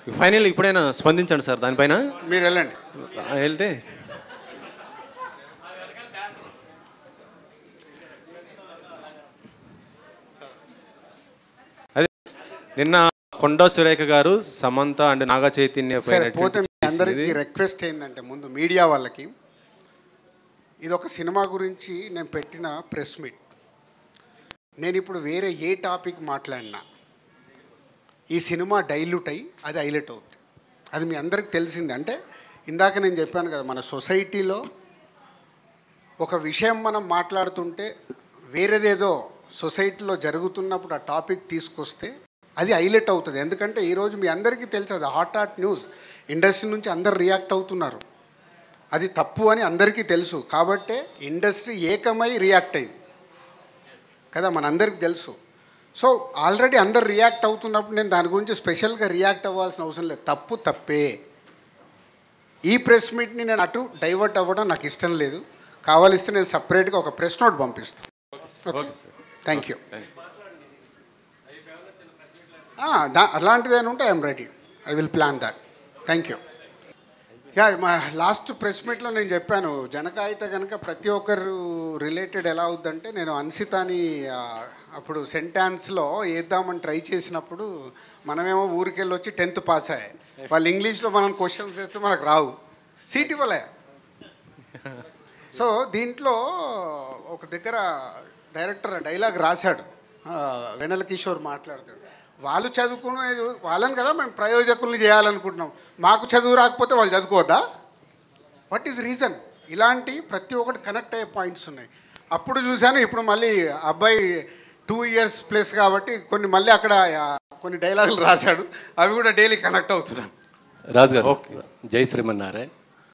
Final ఇప్పుడైనా స్పందించండి sir దానిపైన. మీరు వెళ్ళండి. వెళ్తే అదే నిన్న కొండా సురేఖ గారు సమంత అండ్ నాగ చైతన్య పోతే అందరికీ రిక్వెస్ట్ ఏంటంటే, ముందు మీడియా వాళ్ళకి, ఇది ఒక సినిమా గురించి నేను పెట్టిన ప్రెస్ మీట్. నేను ఇప్పుడు వేరే ఏ టాపిక్ మాట్లాడినా ఈ సినిమా డైల్యూట్ అయ్యి అది హైలైట్ అవుతుంది. అది మీ అందరికి తెలిసింది. అంటే ఇందాక నేను చెప్పాను కదా, మన సొసైటీలో ఒక విషయం మనం మాట్లాడుతుంటే వేరేదేదో సొసైటీలో జరుగుతున్నప్పుడు ఆ టాపిక్ తీసుకొస్తే అది హైలైట్ అవుతుంది. ఎందుకంటే ఈరోజు మీ అందరికీ తెలుసు, అది హాట్ న్యూస్. ఇండస్ట్రీ నుంచి అందరు రియాక్ట్ అవుతున్నారు. అది తప్పు అని అందరికీ తెలుసు. కాబట్టే ఇండస్ట్రీ ఏకమై రియాక్ట్ అయింది కదా, మనందరికీ తెలుసు. సో ఆల్రెడీ అందరు రియాక్ట్ అవుతున్నప్పుడు నేను దాని గురించి స్పెషల్గా రియాక్ట్ అవ్వాల్సిన అవసరం లేదు. తప్పు తప్పే. ఈ ప్రెస్ మీట్ని నేను అటు డైవర్ట్ అవ్వడం నాకు ఇష్టం లేదు. కావాలిస్తే నేను సపరేట్గా ఒక ప్రెస్ నోట్ పంపిస్తాను. Thank you. అలాంటిదేనా ఉంటే I'm ready. I will plan that. Thank you. మా లాస్ట్ ప్రెస్ మీట్లో నేను చెప్పాను, జనక అయితే కనుక ప్రతి ఒక్కరు రిలేటెడ్ ఎలా అవుద్దంటే, నేను అన్సితాని అప్పుడు సెంటాన్స్లో వేద్దామని ట్రై చేసినప్పుడు మనమేమో ఊరికెళ్ళి వచ్చి 10th పాస్ అయ్యాయి. వాళ్ళు ఇంగ్లీష్లో మనం క్వశ్చన్స్ వేస్తే మనకు రావు, సీట్ ఇవ్వలే. సో దీంట్లో ఒక దగ్గర డైరెక్టర్ డైలాగ్ రాశాడు, వెన్నెల కిషోర్ మాట్లాడతాడు, వాళ్ళు చదువుకునేది వాళ్ళని కదా మేము ప్రయోజకుల్ని చేయాలనుకుంటున్నాం, మాకు చదువు రాకపోతే వాళ్ళు చదువుకోవద్దా? What is reason? ఇలాంటి ప్రతి ఒక్కటి కనెక్ట్ అయ్యే పాయింట్స్ ఉన్నాయి. అప్పుడు చూశాను, ఇప్పుడు మళ్ళీ అబ్బాయి 2 years ప్లస్ కాబట్టి కొన్ని మళ్ళీ అక్కడ కొన్ని డైలాగులు రాశాడు, అవి కూడా డైలీ కనెక్ట్ అవుతున్నాను. రాజు గారు, జై శ్రీమన్నారాయణ.